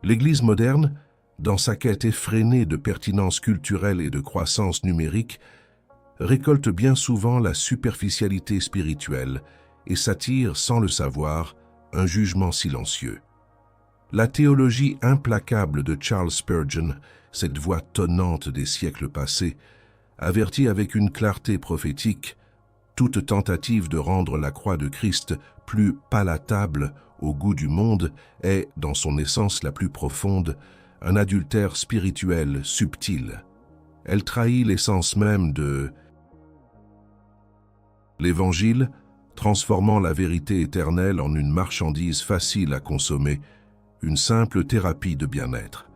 L'Église moderne, dans sa quête effrénée de pertinence culturelle et de croissance numérique, récolte bien souvent la superficialité spirituelle et s'attire, sans le savoir, un jugement silencieux. La théologie implacable de Charles Spurgeon, cette voix tonnante des siècles passés, avertit avec une clarté prophétique: toute tentative de rendre la croix de Christ plus palatable au goût du monde est, dans son essence la plus profonde, un adultère spirituel subtil. Elle trahit l'essence même de l'Évangile, transformant la vérité éternelle en une marchandise facile à consommer, une simple thérapie de bien-être.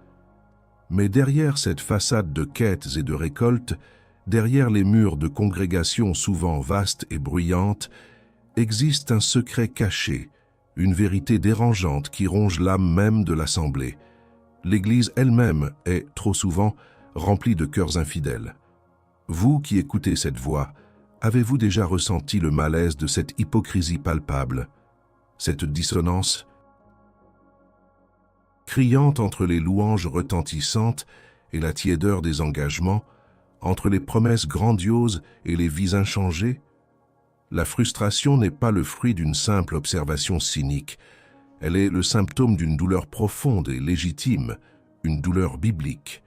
Mais derrière cette façade de quêtes et de récoltes, derrière les murs de congrégations souvent vastes et bruyantes, existe un secret caché, une vérité dérangeante qui ronge l'âme même de l'assemblée. L'Église elle-même est, trop souvent, remplie de cœurs infidèles. Vous qui écoutez cette voix, avez-vous déjà ressenti le malaise de cette hypocrisie palpable, cette dissonance criante entre les louanges retentissantes et la tiédeur des engagements, entre les promesses grandioses et les vies inchangées? La frustration n'est pas le fruit d'une simple observation cynique, elle est le symptôme d'une douleur profonde et légitime, une douleur biblique.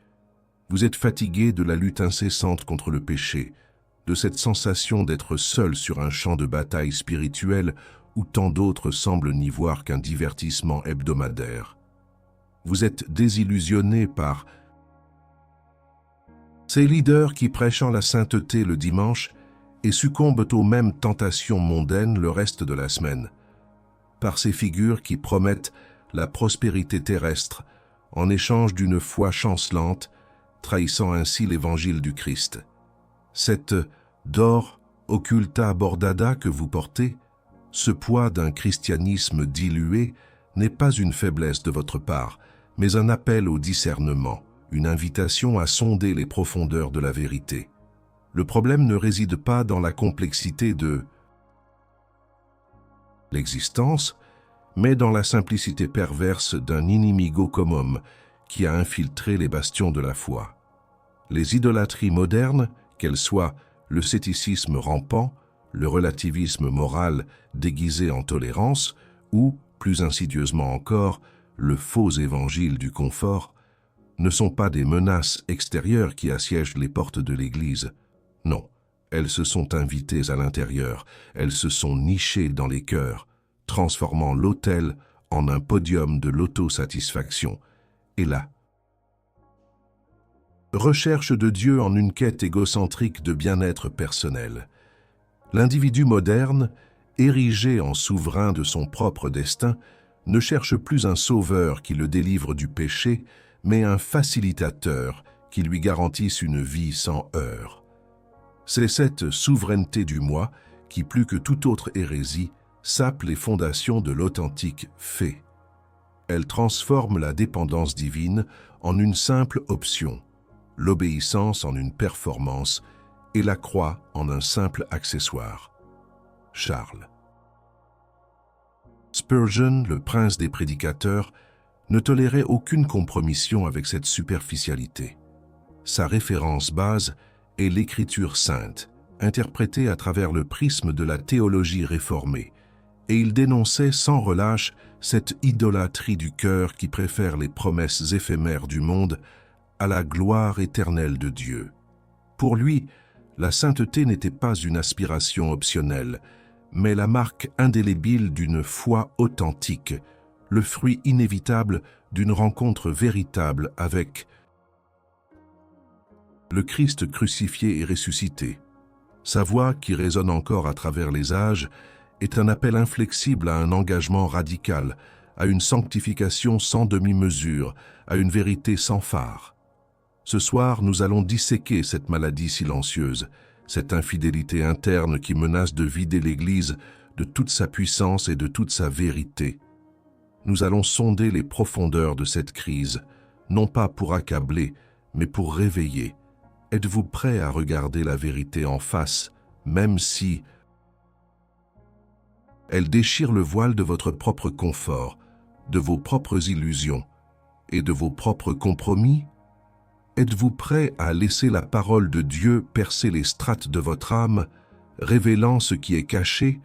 Vous êtes fatigué de la lutte incessante contre le péché, de cette sensation d'être seul sur un champ de bataille spirituel où tant d'autres semblent n'y voir qu'un divertissement hebdomadaire. Vous êtes désillusionné par ces leaders qui, prêchant la sainteté le dimanche, et succombent aux mêmes tentations mondaines le reste de la semaine, par ces figures qui promettent la prospérité terrestre en échange d'une foi chancelante, trahissant ainsi l'évangile du Christ. Cette dor occulta bordada que vous portez, ce poids d'un christianisme dilué, n'est pas une faiblesse de votre part, mais un appel au discernement, une invitation à sonder les profondeurs de la vérité. Le problème ne réside pas dans la complexité de l'existence, mais dans la simplicité perverse d'un inimigo commum qui a infiltré les bastions de la foi. Les idolâtries modernes, qu'elles soient le scepticisme rampant, le relativisme moral déguisé en tolérance, ou, plus insidieusement encore, le faux évangile du confort, ne sont pas des menaces extérieures qui assiègent les portes de l'Église. Non, elles se sont invitées à l'intérieur, elles se sont nichées dans les cœurs, transformant l'autel en un podium de l'autosatisfaction. Et là, recherche de Dieu en une quête égocentrique de bien-être personnel. L'individu moderne, érigé en souverain de son propre destin, ne cherche plus un sauveur qui le délivre du péché, mais un facilitateur qui lui garantisse une vie sans heurts. C'est cette souveraineté du moi qui, plus que toute autre hérésie, sape les fondations de l'authentique fait. Elle transforme la dépendance divine en une simple option, l'obéissance en une performance et la croix en un simple accessoire. Charles Spurgeon, le prince des prédicateurs, ne tolérait aucune compromission avec cette superficialité. Sa référence base est l'Écriture sainte, interprétée à travers le prisme de la théologie réformée, et il dénonçait sans relâche cette idolâtrie du cœur qui préfère les promesses éphémères du monde à la gloire éternelle de Dieu. Pour lui, la sainteté n'était pas une aspiration optionnelle, mais la marque indélébile d'une foi authentique, le fruit inévitable d'une rencontre véritable avec le Christ crucifié et ressuscité. Sa voix, qui résonne encore à travers les âges, est un appel inflexible à un engagement radical, à une sanctification sans demi-mesure, à une vérité sans phare. Ce soir, nous allons disséquer cette maladie silencieuse, cette infidélité interne qui menace de vider l'Église de toute sa puissance et de toute sa vérité. Nous allons sonder les profondeurs de cette crise, non pas pour accabler, mais pour réveiller. Êtes-vous prêt à regarder la vérité en face, même si elle déchire le voile de votre propre confort, de vos propres illusions, et de vos propres compromis? Êtes-vous prêt à laisser la parole de Dieu percer les strates de votre âme, révélant ce qui est caché,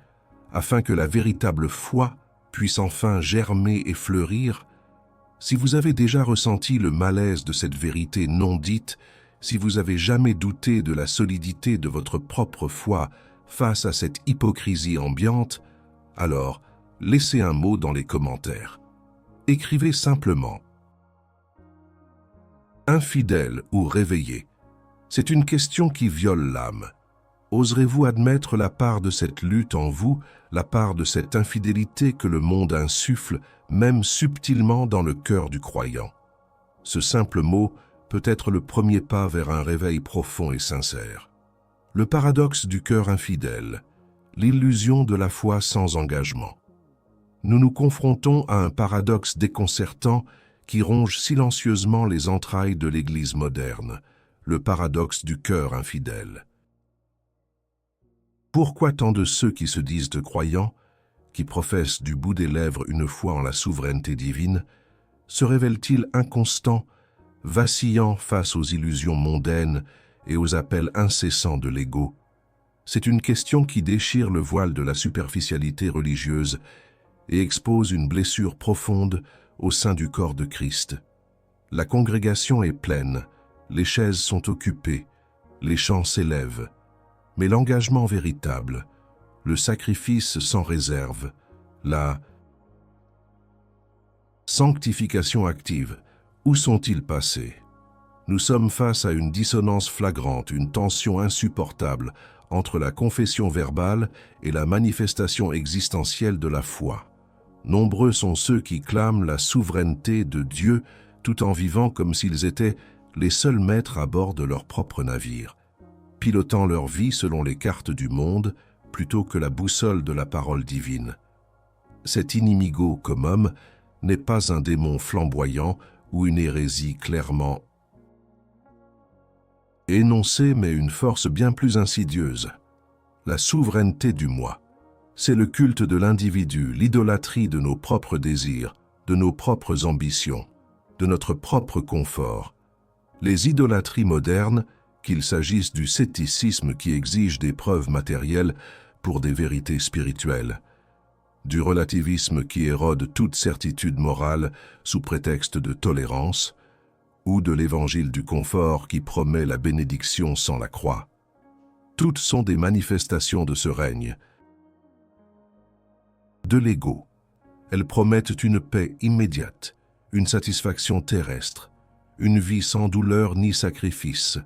afin que la véritable foi puisse enfin germer et fleurir? Si vous avez déjà ressenti le malaise de cette vérité non dite, si vous avez jamais douté de la solidité de votre propre foi face à cette hypocrisie ambiante, alors laissez un mot dans les commentaires. Écrivez simplement « Infidèle ou réveillé ». C'est une question qui viole l'âme. Oserez-vous admettre la part de cette lutte en vous, la part de cette infidélité que le monde insuffle, même subtilement dans le cœur du croyant? Ce simple mot peut être le premier pas vers un réveil profond et sincère. Le paradoxe du cœur infidèle, l'illusion de la foi sans engagement. Nous nous confrontons à un paradoxe déconcertant qui ronge silencieusement les entrailles de l'Église moderne, le paradoxe du cœur infidèle. Pourquoi tant de ceux qui se disent croyants, qui professent du bout des lèvres une foi en la souveraineté divine, se révèlent-ils inconstants, vacillants face aux illusions mondaines et aux appels incessants de l'ego? C'est une question qui déchire le voile de la superficialité religieuse et expose une blessure profonde au sein du corps de Christ. La congrégation est pleine, les chaises sont occupées, les chants s'élèvent, mais l'engagement véritable, le sacrifice sans réserve, la sanctification active, où sont-ils passés? Nous sommes face à une dissonance flagrante, une tension insupportable entre la confession verbale et la manifestation existentielle de la foi. Nombreux sont ceux qui clament la souveraineté de Dieu tout en vivant comme s'ils étaient les seuls maîtres à bord de leur propre navire, pilotant leur vie selon les cartes du monde plutôt que la boussole de la parole divine. Cet inimigo comme homme n'est pas un démon flamboyant ou une hérésie clairement énoncée, mais une force bien plus insidieuse. La souveraineté du moi. C'est le culte de l'individu, l'idolâtrie de nos propres désirs, de nos propres ambitions, de notre propre confort. Les idolâtries modernes, qu'il s'agisse du scepticisme qui exige des preuves matérielles pour des vérités spirituelles, du relativisme qui érode toute certitude morale sous prétexte de tolérance, ou de l'évangile du confort qui promet la bénédiction sans la croix. Toutes sont des manifestations de ce règne de l'ego. Elles promettent une paix immédiate, une satisfaction terrestre, une vie sans douleur ni sacrifice,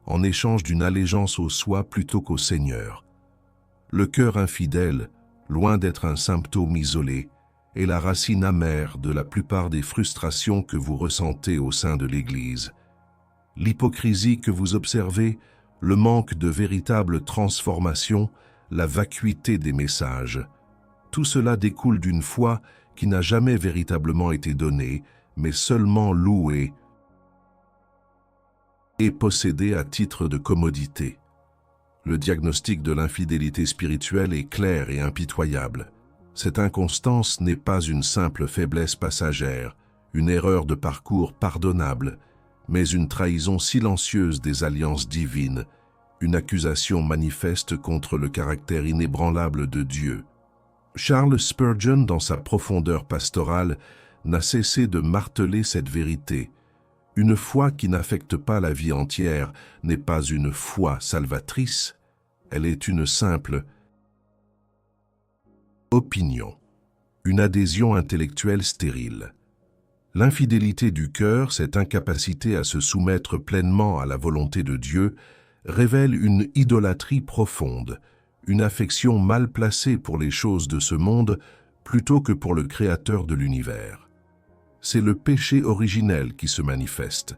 en échange d'une allégeance au soi plutôt qu'au Seigneur. Le cœur infidèle, loin d'être un symptôme isolé, est la racine amère de la plupart des frustrations que vous ressentez au sein de l'Église. L'hypocrisie que vous observez, le manque de véritable transformation, la vacuité des messages, tout cela découle d'une foi qui n'a jamais véritablement été donnée, mais seulement louée et possédée à titre de commodité. Le diagnostic de l'infidélité spirituelle est clair et impitoyable. Cette inconstance n'est pas une simple faiblesse passagère, une erreur de parcours pardonnable, mais une trahison silencieuse des alliances divines, une accusation manifeste contre le caractère inébranlable de Dieu. Charles Spurgeon, dans sa profondeur pastorale, n'a cessé de marteler cette vérité. Une foi qui n'affecte pas la vie entière n'est pas une foi salvatrice, elle est une simple opinion, une adhésion intellectuelle stérile. L'infidélité du cœur, cette incapacité à se soumettre pleinement à la volonté de Dieu, révèle une idolâtrie profonde, une affection mal placée pour les choses de ce monde plutôt que pour le Créateur de l'univers. C'est le péché originel qui se manifeste,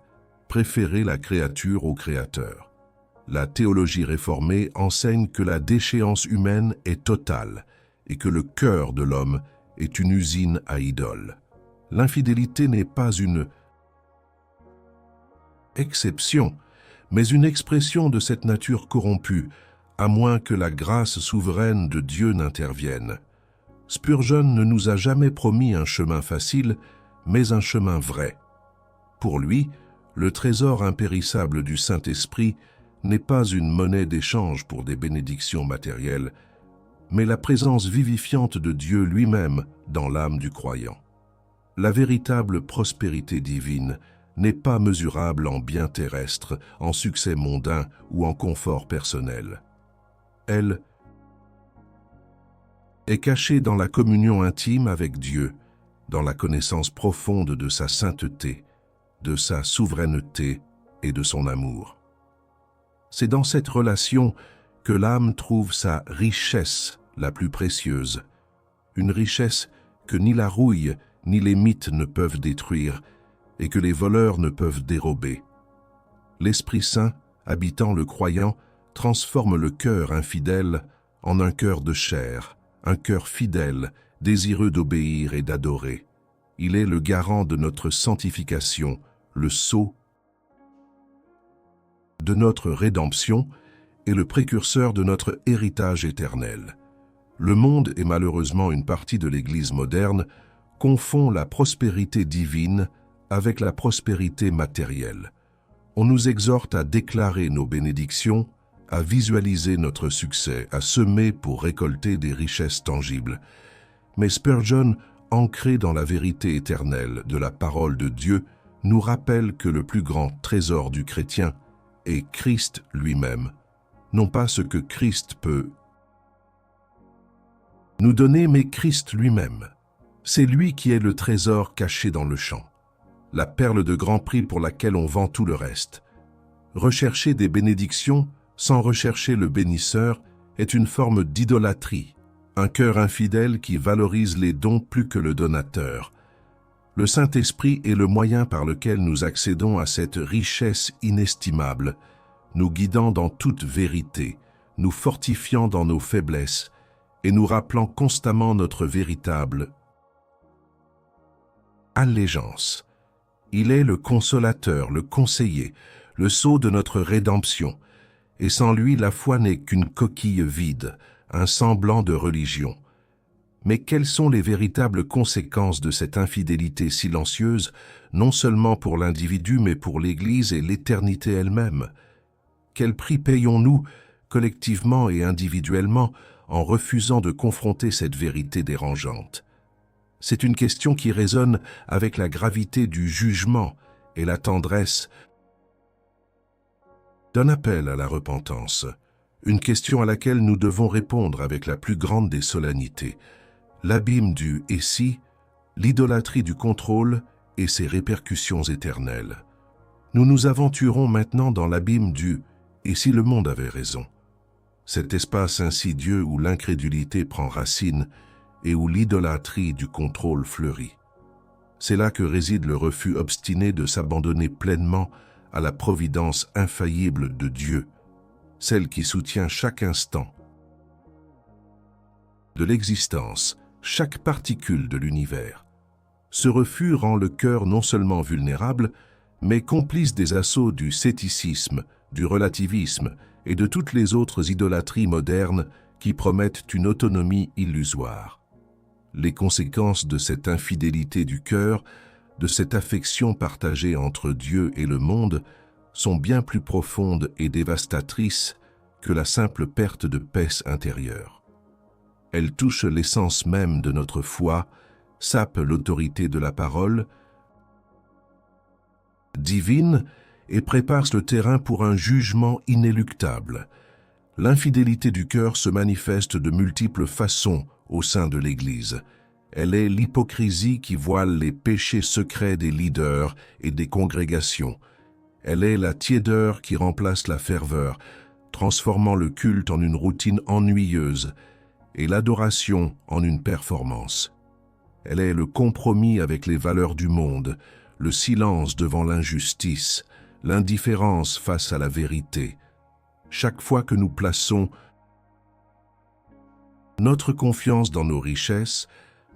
préférer la créature au Créateur. La théologie réformée enseigne que la déchéance humaine est totale et que le cœur de l'homme est une usine à idoles. L'infidélité n'est pas une exception, mais une expression de cette nature corrompue, à moins que la grâce souveraine de Dieu n'intervienne. Spurgeon ne nous a jamais promis un chemin facile, mais un chemin vrai. Pour lui, le trésor impérissable du Saint-Esprit n'est pas une monnaie d'échange pour des bénédictions matérielles, mais la présence vivifiante de Dieu lui-même dans l'âme du croyant. La véritable prospérité divine n'est pas mesurable en biens terrestres, en succès mondain ou en confort personnel. Elle est cachée dans la communion intime avec Dieu, dans la connaissance profonde de sa sainteté, de sa souveraineté et de son amour. C'est dans cette relation que l'âme trouve sa richesse la plus précieuse, une richesse que ni la rouille ni les mythes ne peuvent détruire et que les voleurs ne peuvent dérober. L'Esprit Saint, habitant le croyant, transforme le cœur infidèle en un cœur de chair, un cœur fidèle, désireux d'obéir et d'adorer. Il est le garant de notre sanctification, le sceau de notre rédemption et le précurseur de notre héritage éternel. Le monde, et malheureusement une partie de l'Église moderne, confond la prospérité divine avec la prospérité matérielle. On nous exhorte à déclarer nos bénédictions, à visualiser notre succès, à semer pour récolter des richesses tangibles. Mais Spurgeon, ancré dans la vérité éternelle de la parole de Dieu, nous rappelle que le plus grand trésor du chrétien est Christ lui-même, non pas ce que Christ peut nous donner, mais Christ lui-même. C'est lui qui est le trésor caché dans le champ, la perle de grand prix pour laquelle on vend tout le reste. Rechercher des bénédictions sans rechercher le bénisseur est une forme d'idolâtrie, un cœur infidèle qui valorise les dons plus que le donateur. Le Saint-Esprit est le moyen par lequel nous accédons à cette richesse inestimable, nous guidant dans toute vérité, nous fortifiant dans nos faiblesses et nous rappelant constamment notre véritable allégeance. Il est le consolateur, le conseiller, le sceau de notre rédemption, et sans lui la foi n'est qu'une coquille vide, un semblant de religion. Mais quelles sont les véritables conséquences de cette infidélité silencieuse, non seulement pour l'individu, mais pour l'Église et l'éternité elle-même? Quel prix payons-nous, collectivement et individuellement, en refusant de confronter cette vérité dérangeante? C'est une question qui résonne avec la gravité du jugement et la tendresse d'un appel à la repentance, une question à laquelle nous devons répondre avec la plus grande des solennités. L'abîme du « et si », l'idolâtrie du contrôle et ses répercussions éternelles. Nous nous aventurons maintenant dans l'abîme du « et si le monde avait raison », cet espace insidieux où l'incrédulité prend racine et où l'idolâtrie du contrôle fleurit. C'est là que réside le refus obstiné de s'abandonner pleinement à la providence infaillible de Dieu, celle qui soutient chaque instant de l'existence, chaque particule de l'univers. Ce refus rend le cœur non seulement vulnérable, mais complice des assauts du scepticisme, du relativisme et de toutes les autres idolâtries modernes qui promettent une autonomie illusoire. Les conséquences de cette infidélité du cœur, de cette affection partagée entre Dieu et le monde, sont bien plus profondes et dévastatrices que la simple perte de paix intérieure. Elles touchent l'essence même de notre foi, sapent l'autorité de la parole divine et préparent le terrain pour un jugement inéluctable. L'infidélité du cœur se manifeste de multiples façons au sein de l'Église. Elle est l'hypocrisie qui voile les péchés secrets des leaders et des congrégations. Elle est la tiédeur qui remplace la ferveur, transformant le culte en une routine ennuyeuse et l'adoration en une performance. Elle est le compromis avec les valeurs du monde, le silence devant l'injustice, l'indifférence face à la vérité. Chaque fois que nous plaçons notre confiance dans nos richesses,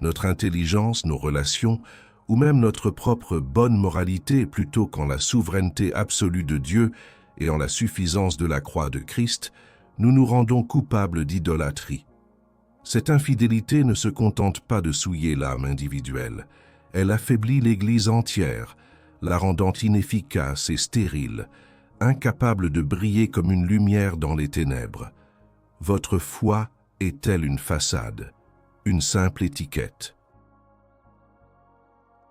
notre intelligence, nos relations, ou même notre propre bonne moralité plutôt qu'en la souveraineté absolue de Dieu et en la suffisance de la croix de Christ, nous nous rendons coupables d'idolâtrie. Cette infidélité ne se contente pas de souiller l'âme individuelle, elle affaiblit l'Église entière, la rendant inefficace et stérile, incapable de briller comme une lumière dans les ténèbres. Votre foi est-elle une façade, une simple étiquette?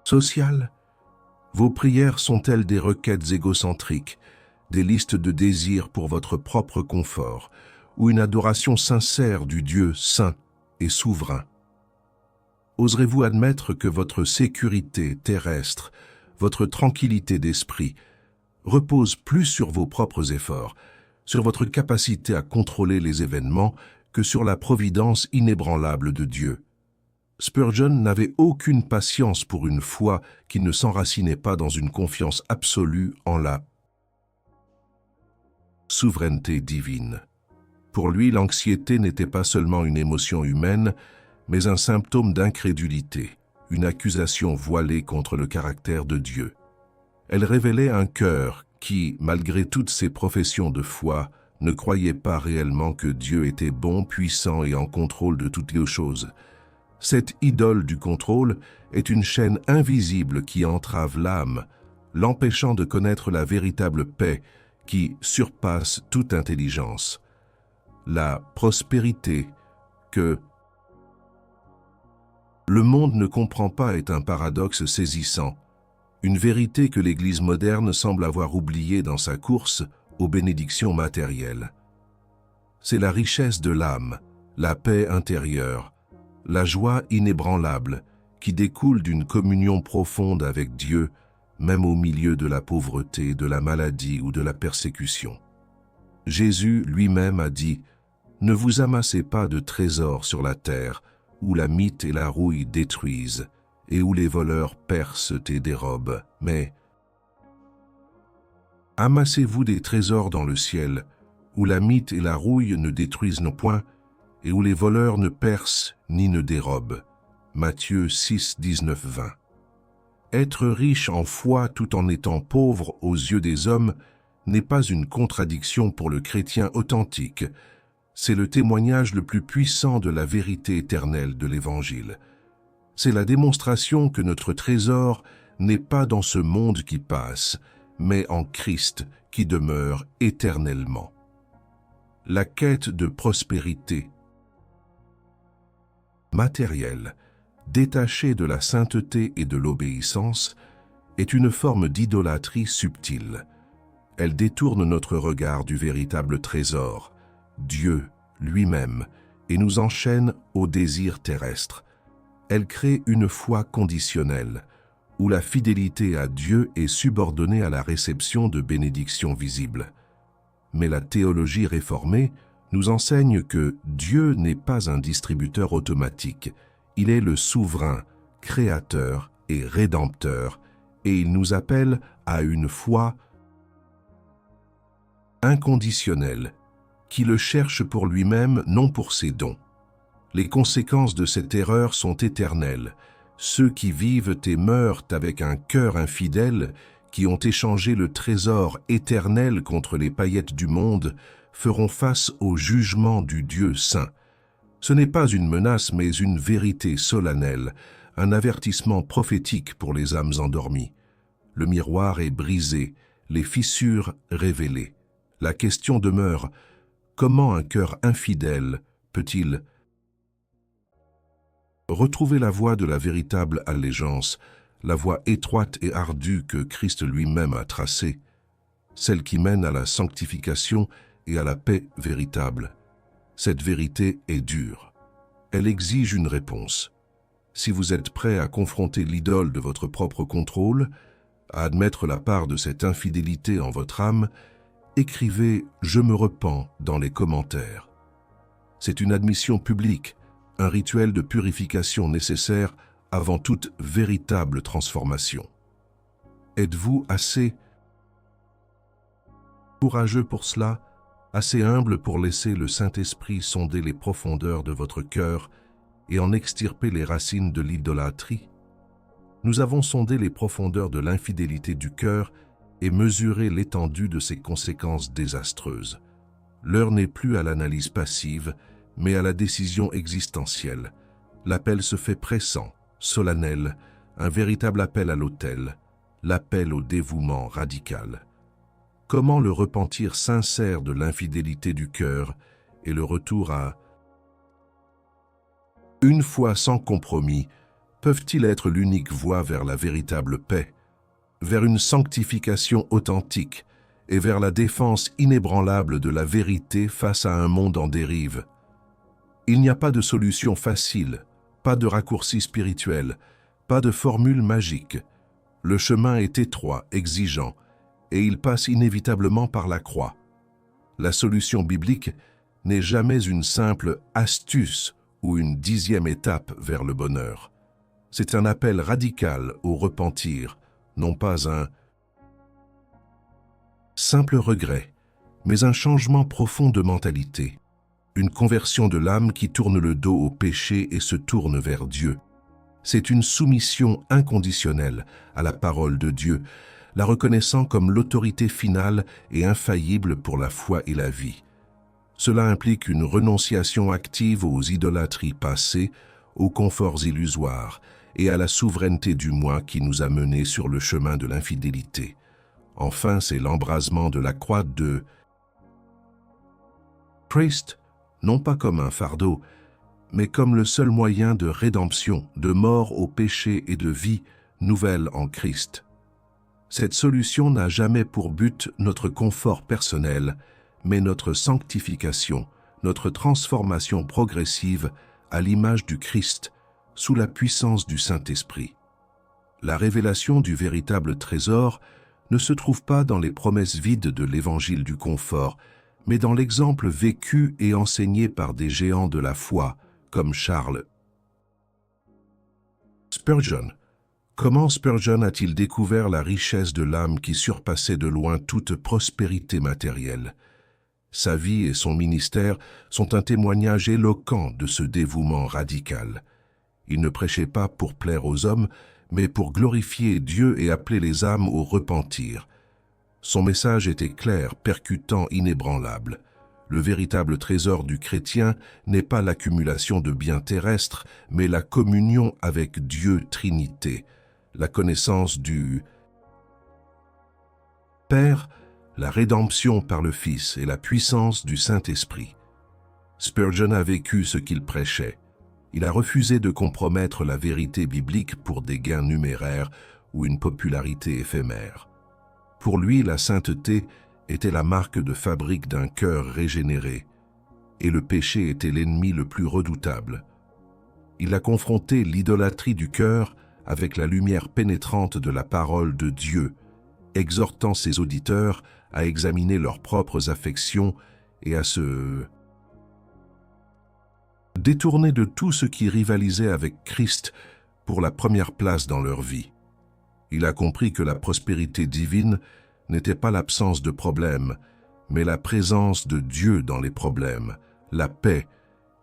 Sociale, vos prières sont-elles des requêtes égocentriques, des listes de désirs pour votre propre confort, ou une adoration sincère du Dieu saint et souverain? Oserez-vous admettre que votre sécurité terrestre, votre tranquillité d'esprit, repose plus sur vos propres efforts, sur votre capacité à contrôler les événements, que sur la providence inébranlable de Dieu? Spurgeon n'avait aucune patience pour une foi qui ne s'enracinait pas dans une confiance absolue en la souveraineté divine. Pour lui, l'anxiété n'était pas seulement une émotion humaine, mais un symptôme d'incrédulité, une accusation voilée contre le caractère de Dieu. Elle révélait un cœur qui, malgré toutes ses professions de foi, ne croyait pas réellement que Dieu était bon, puissant et en contrôle de toutes les choses. Cette idole du contrôle est une chaîne invisible qui entrave l'âme, l'empêchant de connaître la véritable paix qui surpasse toute intelligence. La prospérité que le monde ne comprend pas est un paradoxe saisissant, une vérité que l'Église moderne semble avoir oubliée dans sa course aux bénédictions matérielles. C'est la richesse de l'âme, la paix intérieure, la joie inébranlable qui découle d'une communion profonde avec Dieu, même au milieu de la pauvreté, de la maladie ou de la persécution. Jésus lui-même a dit « Ne vous amassez pas de trésors sur la terre, où la mite et la rouille détruisent, et où les voleurs percent et dérobent, mais amassez-vous des trésors dans le ciel, où la mite et la rouille ne détruisent point, et où les voleurs ne percent ni ne dérobent. » Matthieu 6, 19, 20. Être riche en foi tout en étant pauvre aux yeux des hommes n'est pas une contradiction pour le chrétien authentique. C'est le témoignage le plus puissant de la vérité éternelle de l'Évangile. C'est la démonstration que notre trésor n'est pas dans ce monde qui passe, mais en Christ qui demeure éternellement. La quête de prospérité matérielle, détachée de la sainteté et de l'obéissance, est une forme d'idolâtrie subtile. Elle détourne notre regard du véritable trésor, Dieu lui-même, et nous enchaîne aux désirs terrestres. Elle crée une foi conditionnelle, où la fidélité à Dieu est subordonnée à la réception de bénédictions visibles. Mais la théologie réformée nous enseigne que Dieu n'est pas un distributeur automatique. Il est le souverain, créateur et rédempteur, et il nous appelle à une foi inconditionnelle, qui le cherche pour lui-même, non pour ses dons. Les conséquences de cette erreur sont éternelles. Ceux qui vivent et meurent avec un cœur infidèle, qui ont échangé le trésor éternel contre les paillettes du monde, feront face au jugement du Dieu saint. Ce n'est pas une menace, mais une vérité solennelle, un avertissement prophétique pour les âmes endormies. Le miroir est brisé, les fissures révélées. La question demeure, comment un cœur infidèle peut-il retrouver la voie de la véritable allégeance, la voie étroite et ardue que Christ lui-même a tracée, celle qui mène à la sanctification et à la paix véritable? Cette vérité est dure. Elle exige une réponse. Si vous êtes prêt à confronter l'idole de votre propre contrôle, à admettre la part de cette infidélité en votre âme, écrivez « Je me repens » dans les commentaires. C'est une admission publique, un rituel de purification nécessaire avant toute véritable transformation. Êtes-vous assez courageux pour cela, assez humble pour laisser le Saint-Esprit sonder les profondeurs de votre cœur et en extirper les racines de l'idolâtrie? Nous avons sondé les profondeurs de l'infidélité du cœur et mesuré l'étendue de ses conséquences désastreuses. L'heure n'est plus à l'analyse passive, mais à la décision existentielle. L'appel se fait pressant, solennel, un véritable appel à l'autel. l'appel au dévouement radical. Comment le repentir sincère de l'infidélité du cœur et le retour à une foi sans compromis peuvent-ils être l'unique voie vers la véritable paix, vers une sanctification authentique et vers la défense inébranlable de la vérité face à un monde en dérive? Il n'y a pas de solution facile, pas de raccourci spirituel, pas de formule magique. Le chemin est étroit, exigeant, et il passe inévitablement par la croix. La solution biblique n'est jamais une simple astuce ou une 10e étape vers le bonheur. C'est un appel radical au repentir, non pas un simple regret, mais un changement profond de mentalité, une conversion de l'âme qui tourne le dos au péché et se tourne vers Dieu. C'est une soumission inconditionnelle à la parole de Dieu, la reconnaissant comme l'autorité finale et infaillible pour la foi et la vie. Cela implique une renonciation active aux idolâtries passées, aux conforts illusoires et à la souveraineté du moi qui nous a menés sur le chemin de l'infidélité. Enfin, c'est l'embrasement de la croix de Christ, non pas comme un fardeau, mais comme le seul moyen de rédemption, de mort au péché et de vie nouvelle en Christ. Cette solution n'a jamais pour but notre confort personnel, mais notre sanctification, notre transformation progressive à l'image du Christ, sous la puissance du Saint-Esprit. La révélation du véritable trésor ne se trouve pas dans les promesses vides de l'évangile du confort, mais dans l'exemple vécu et enseigné par des géants de la foi, comme Charles Spurgeon. Comment Spurgeon a-t-il découvert la richesse de l'âme qui surpassait de loin toute prospérité matérielle? Sa vie et son ministère sont un témoignage éloquent de ce dévouement radical. Il ne prêchait pas pour plaire aux hommes, mais pour glorifier Dieu et appeler les âmes au repentir. Son message était clair, percutant, inébranlable. Le véritable trésor du chrétien n'est pas l'accumulation de biens terrestres, mais la communion avec Dieu Trinité, la connaissance du Père, la rédemption par le Fils et la puissance du Saint-Esprit. Spurgeon a vécu ce qu'il prêchait. Il a refusé de compromettre la vérité biblique pour des gains numéraires ou une popularité éphémère. Pour lui, la sainteté était la marque de fabrique d'un cœur régénéré, et le péché était l'ennemi le plus redoutable. Il a confronté l'idolâtrie du cœur avec la lumière pénétrante de la parole de Dieu, exhortant ses auditeurs à examiner leurs propres affections et à se détourner de tout ce qui rivalisait avec Christ pour la première place dans leur vie. Il a compris que la prospérité divine n'était pas l'absence de problèmes, mais la présence de Dieu dans les problèmes, la paix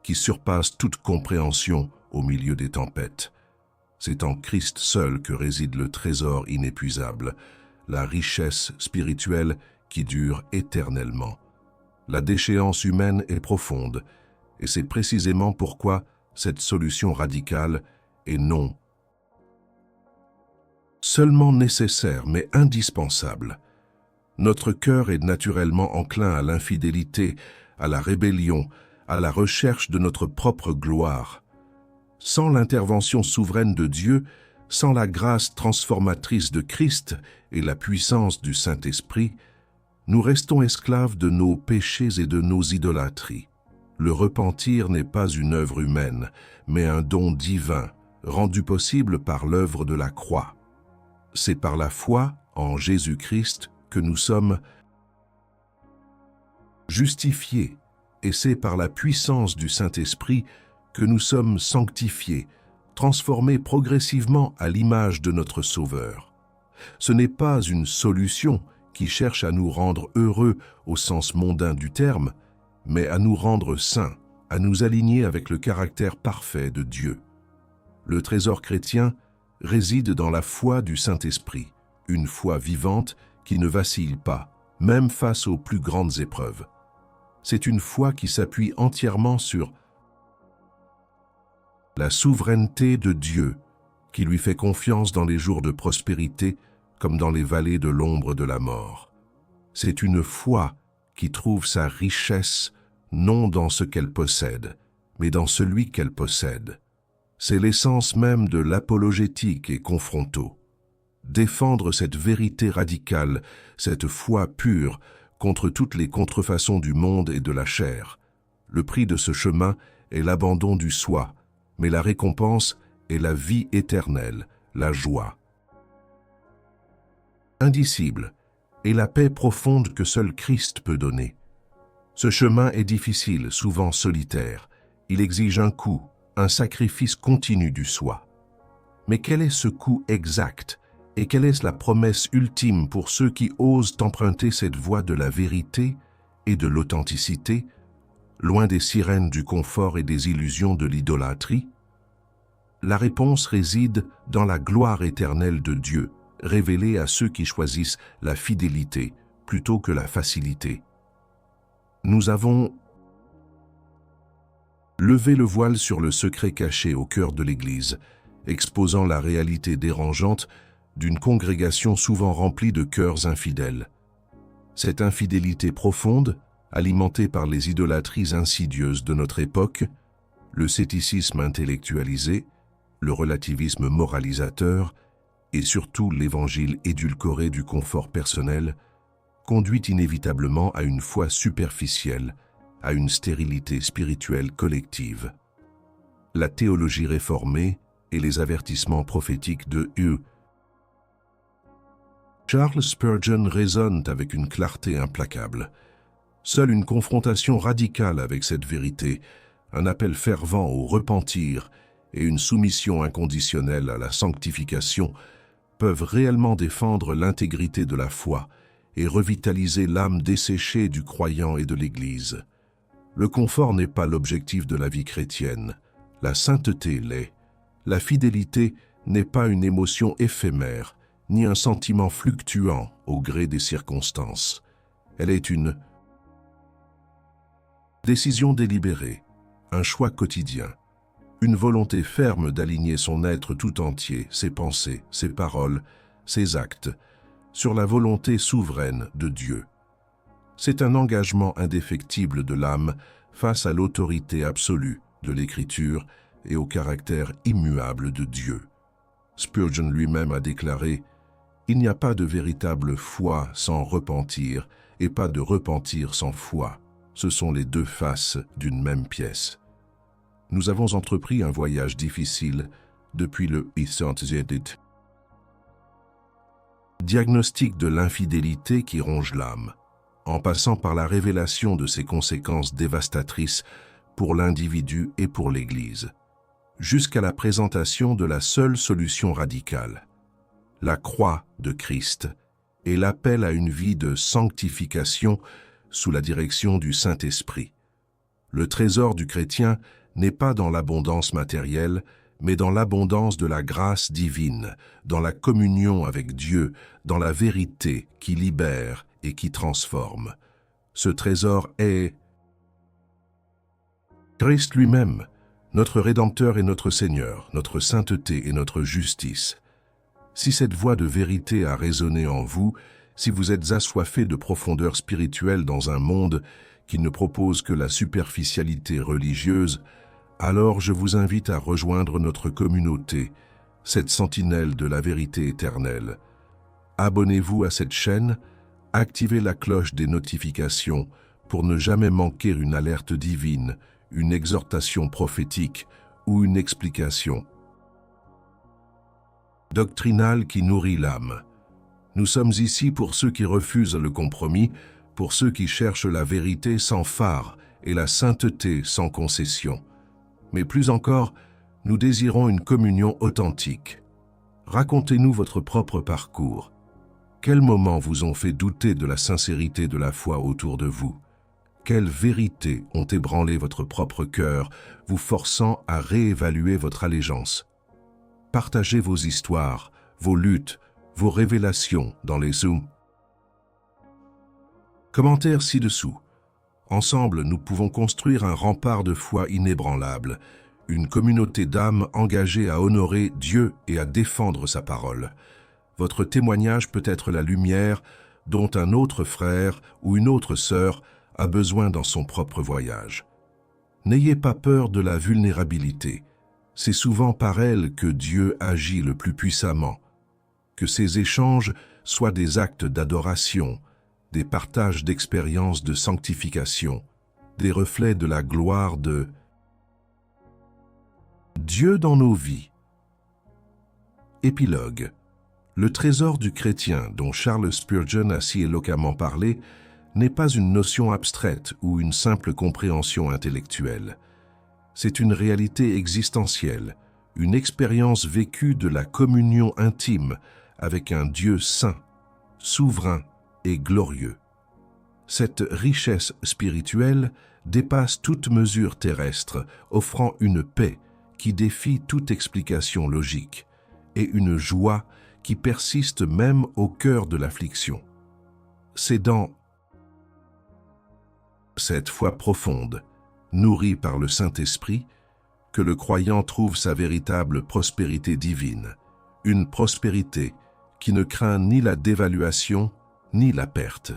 qui surpasse toute compréhension au milieu des tempêtes. C'est en Christ seul que réside le trésor inépuisable, la richesse spirituelle qui dure éternellement. La déchéance humaine est profonde, et c'est précisément pourquoi cette solution radicale est non seulement nécessaire, mais indispensable. Notre cœur est naturellement enclin à l'infidélité, à la rébellion, à la recherche de notre propre gloire. Sans l'intervention souveraine de Dieu, sans la grâce transformatrice de Christ et la puissance du Saint-Esprit, nous restons esclaves de nos péchés et de nos idolâtries. Le repentir n'est pas une œuvre humaine, mais un don divin, rendu possible par l'œuvre de la croix. C'est par la foi en Jésus-Christ que nous sommes justifiés, et c'est par la puissance du Saint-Esprit que nous sommes sanctifiés, transformés progressivement à l'image de notre Sauveur. Ce n'est pas une solution qui cherche à nous rendre heureux au sens mondain du terme, mais à nous rendre saints, à nous aligner avec le caractère parfait de Dieu. Le trésor chrétien réside dans la foi du Saint-Esprit, une foi vivante qui ne vacille pas, même face aux plus grandes épreuves. C'est une foi qui s'appuie entièrement sur la souveraineté de Dieu, qui lui fait confiance dans les jours de prospérité comme dans les vallées de l'ombre de la mort. C'est une foi qui trouve sa richesse non dans ce qu'elle possède, mais dans celui qu'elle possède. C'est l'essence même de l'apologétique et confronto. Défendre cette vérité radicale, cette foi pure, contre toutes les contrefaçons du monde et de la chair. Le prix de ce chemin est l'abandon du soi, mais la récompense est la vie éternelle, la joie. Indicible est la paix profonde que seul Christ peut donner. Ce chemin est difficile, souvent solitaire. Il exige un coût, un sacrifice continu du soi. Mais quel est ce coût exact et quelle est la promesse ultime pour ceux qui osent emprunter cette voie de la vérité et de l'authenticité, loin des sirènes du confort et des illusions de l'idolâtrie? La réponse réside dans la gloire éternelle de Dieu, révélée à ceux qui choisissent la fidélité plutôt que la facilité. Nous avons levé le voile sur le secret caché au cœur de l'Église, exposant la réalité dérangeante d'une congrégation souvent remplie de cœurs infidèles. Cette infidélité profonde, alimentée par les idolâtries insidieuses de notre époque, le scepticisme intellectualisé, le relativisme moralisateur et surtout l'évangile édulcoré du confort personnel, conduit inévitablement à une foi superficielle, à une stérilité spirituelle collective. La théologie réformée et les avertissements prophétiques de U. Charles Spurgeon résonnent avec une clarté implacable. Seule une confrontation radicale avec cette vérité, un appel fervent au repentir et une soumission inconditionnelle à la sanctification peuvent réellement défendre l'intégrité de la foi et revitaliser l'âme desséchée du croyant et de l'Église. Le confort n'est pas l'objectif de la vie chrétienne, la sainteté l'est. La fidélité n'est pas une émotion éphémère, ni un sentiment fluctuant au gré des circonstances. Elle est une décision délibérée, un choix quotidien, une volonté ferme d'aligner son être tout entier, ses pensées, ses paroles, ses actes, sur la volonté souveraine de Dieu. C'est un engagement indéfectible de l'âme face à l'autorité absolue de l'Écriture et au caractère immuable de Dieu. Spurgeon lui-même a déclaré « Il n'y a pas de véritable foi sans repentir et pas de repentir sans foi. Ce sont les deux faces d'une même pièce. » Nous avons entrepris un voyage difficile depuis le diagnostic de l'infidélité qui ronge l'âme, en passant par la révélation de ses conséquences dévastatrices pour l'individu et pour l'Église, jusqu'à la présentation de la seule solution radicale, la croix de Christ et l'appel à une vie de sanctification sous la direction du Saint-Esprit. Le trésor du chrétien n'est pas dans l'abondance matérielle, mais dans l'abondance de la grâce divine, dans la communion avec Dieu, dans la vérité qui libère et qui transforme. Ce trésor est Christ lui-même, notre Rédempteur et notre Seigneur, notre sainteté et notre justice. Si cette voix de vérité a résonné en vous, si vous êtes assoiffé de profondeur spirituelle dans un monde qui ne propose que la superficialité religieuse, alors je vous invite à rejoindre notre communauté, cette sentinelle de la vérité éternelle. Abonnez-vous à cette chaîne, activez la cloche des notifications pour ne jamais manquer une alerte divine, une exhortation prophétique ou une explication doctrinale qui nourrit l'âme. Nous sommes ici pour ceux qui refusent le compromis, pour ceux qui cherchent la vérité sans phare et la sainteté sans concession. Mais plus encore, nous désirons une communion authentique. Racontez-nous votre propre parcours. Quels moments vous ont fait douter de la sincérité de la foi autour de vous? Quelles vérités ont ébranlé votre propre cœur, vous forçant à réévaluer votre allégeance? Partagez vos histoires, vos luttes, vos révélations dans les Zooms. Commentaires ci-dessous. Ensemble, nous pouvons construire un rempart de foi inébranlable, une communauté d'âmes engagée à honorer Dieu et à défendre sa parole. Votre témoignage peut être la lumière dont un autre frère ou une autre sœur a besoin dans son propre voyage. N'ayez pas peur de la vulnérabilité. C'est souvent par elle que Dieu agit le plus puissamment. Que ces échanges soient des actes d'adoration, des partages d'expériences de sanctification, des reflets de la gloire de Dieu dans nos vies. Épilogue. Le trésor du chrétien, dont Charles Spurgeon a si éloquemment parlé, n'est pas une notion abstraite ou une simple compréhension intellectuelle. C'est une réalité existentielle, une expérience vécue de la communion intime avec un Dieu saint, souverain et glorieux. Cette richesse spirituelle dépasse toute mesure terrestre, offrant une paix qui défie toute explication logique et une joie qui persiste même au cœur de l'affliction. C'est dans cette foi profonde, nourrie par le Saint-Esprit, que le croyant trouve sa véritable prospérité divine, une prospérité qui ne craint ni la dévaluation ni la perte,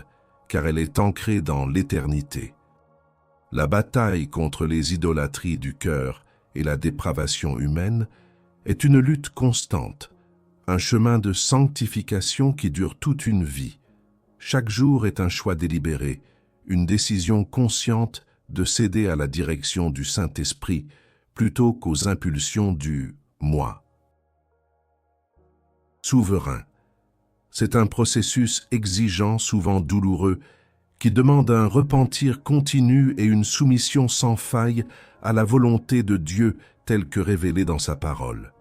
car elle est ancrée dans l'éternité. La bataille contre les idolâtries du cœur et la dépravation humaine est une lutte constante, un chemin de sanctification qui dure toute une vie. Chaque jour est un choix délibéré, une décision consciente de céder à la direction du Saint-Esprit plutôt qu'aux impulsions du « moi ». Souverain. C'est un processus exigeant, souvent douloureux, qui demande un repentir continu et une soumission sans faille à la volonté de Dieu telle que révélée dans sa parole.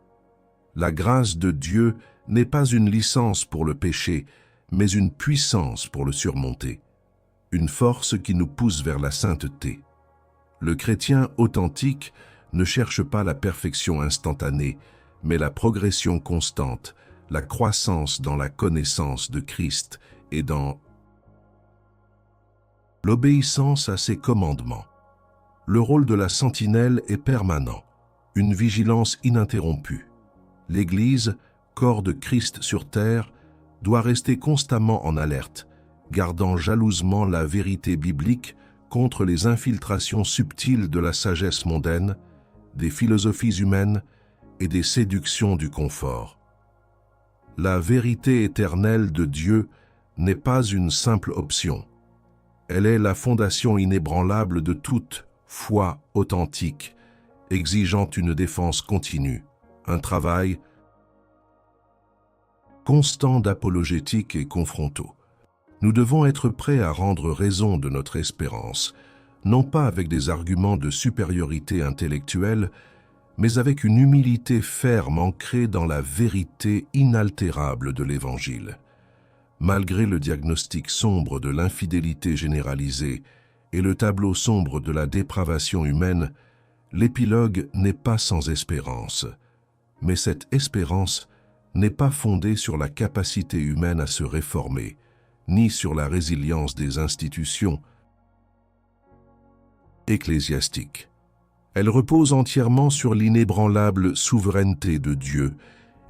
La grâce de Dieu n'est pas une licence pour le péché, mais une puissance pour le surmonter, une force qui nous pousse vers la sainteté. Le chrétien authentique ne cherche pas la perfection instantanée, mais la progression constante, la croissance dans la connaissance de Christ et dans l'obéissance à ses commandements. Le rôle de la sentinelle est permanent, une vigilance ininterrompue. L'Église, corps de Christ sur terre, doit rester constamment en alerte, gardant jalousement la vérité biblique contre les infiltrations subtiles de la sagesse mondaine, des philosophies humaines et des séductions du confort. La vérité éternelle de Dieu n'est pas une simple option. Elle est la fondation inébranlable de toute foi authentique, exigeant une défense continue, un travail constant d'apologétique et confrontaux. Nous devons être prêts à rendre raison de notre espérance, non pas avec des arguments de supériorité intellectuelle, mais avec une humilité ferme ancrée dans la vérité inaltérable de l'Évangile. Malgré le diagnostic sombre de l'infidélité généralisée et le tableau sombre de la dépravation humaine, l'épilogue n'est pas sans espérance. Mais cette espérance n'est pas fondée sur la capacité humaine à se réformer, ni sur la résilience des institutions ecclésiastiques. Elle repose entièrement sur l'inébranlable souveraineté de Dieu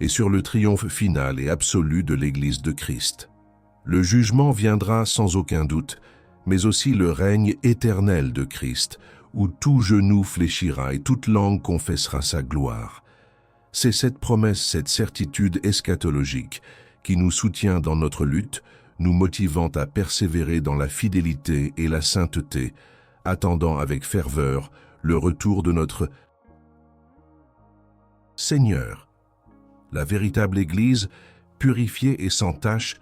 et sur le triomphe final et absolu de l'Église de Christ. Le jugement viendra sans aucun doute, mais aussi le règne éternel de Christ, où tout genou fléchira et toute langue confessera sa gloire. C'est cette promesse, cette certitude eschatologique qui nous soutient dans notre lutte, nous motivant à persévérer dans la fidélité et la sainteté, attendant avec ferveur le retour de notre Seigneur. La véritable Église, purifiée et sans tache,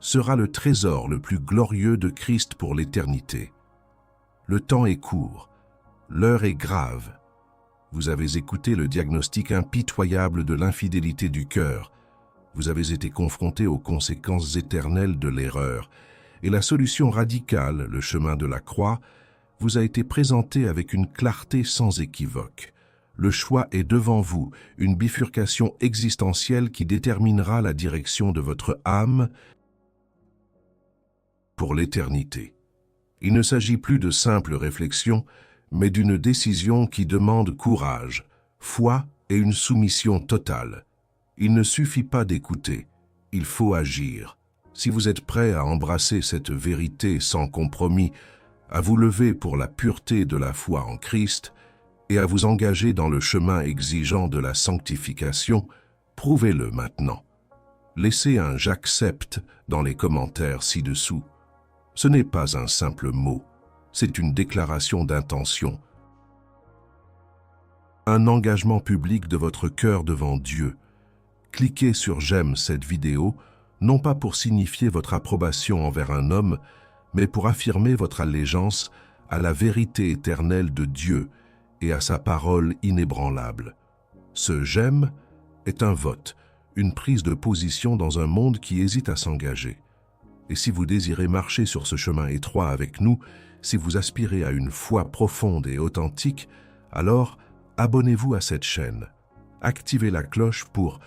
sera le trésor le plus glorieux de Christ pour l'éternité. Le temps est court, l'heure est grave. Vous avez écouté le diagnostic impitoyable de l'infidélité du cœur. Vous avez été confronté aux conséquences éternelles de l'erreur. Et la solution radicale, le chemin de la croix, vous a été présentée avec une clarté sans équivoque. Le choix est devant vous, une bifurcation existentielle qui déterminera la direction de votre âme pour l'éternité. Il ne s'agit plus de simples réflexions, mais d'une décision qui demande courage, foi et une soumission totale. Il ne suffit pas d'écouter, il faut agir. Si vous êtes prêt à embrasser cette vérité sans compromis, à vous lever pour la pureté de la foi en Christ et à vous engager dans le chemin exigeant de la sanctification, prouvez-le maintenant. Laissez un « j'accepte » dans les commentaires ci-dessous. Ce n'est pas un simple mot, c'est une déclaration d'intention. Un engagement public de votre cœur devant Dieu. Cliquez sur « j'aime cette vidéo », non pas pour signifier votre approbation envers un homme, mais pour affirmer votre allégeance à la vérité éternelle de Dieu et à sa parole inébranlable. Ce « j'aime » est un vote, une prise de position dans un monde qui hésite à s'engager. Et si vous désirez marcher sur ce chemin étroit avec nous, si vous aspirez à une foi profonde et authentique, alors abonnez-vous à cette chaîne. Activez la cloche pour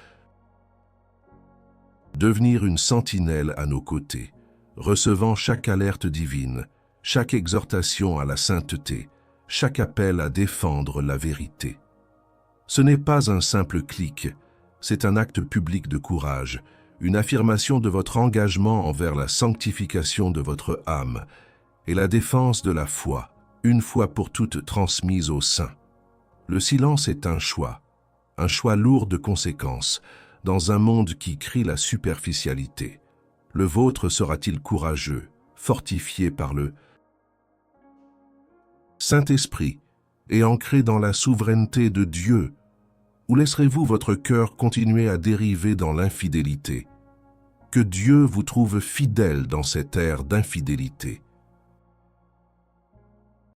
devenir une sentinelle à nos côtés, recevant chaque alerte divine, chaque exhortation à la sainteté, chaque appel à défendre la vérité. Ce n'est pas un simple clic, c'est un acte public de courage, une affirmation de votre engagement envers la sanctification de votre âme et la défense de la foi, une fois pour toutes transmise aux saints. Le silence est un choix lourd de conséquences, dans un monde qui crie la superficialité. Le vôtre sera-t-il courageux, fortifié par le Saint-Esprit et ancré dans la souveraineté de Dieu? Ou laisserez-vous votre cœur continuer à dériver dans l'infidélité? Que Dieu vous trouve fidèle dans cette ère d'infidélité.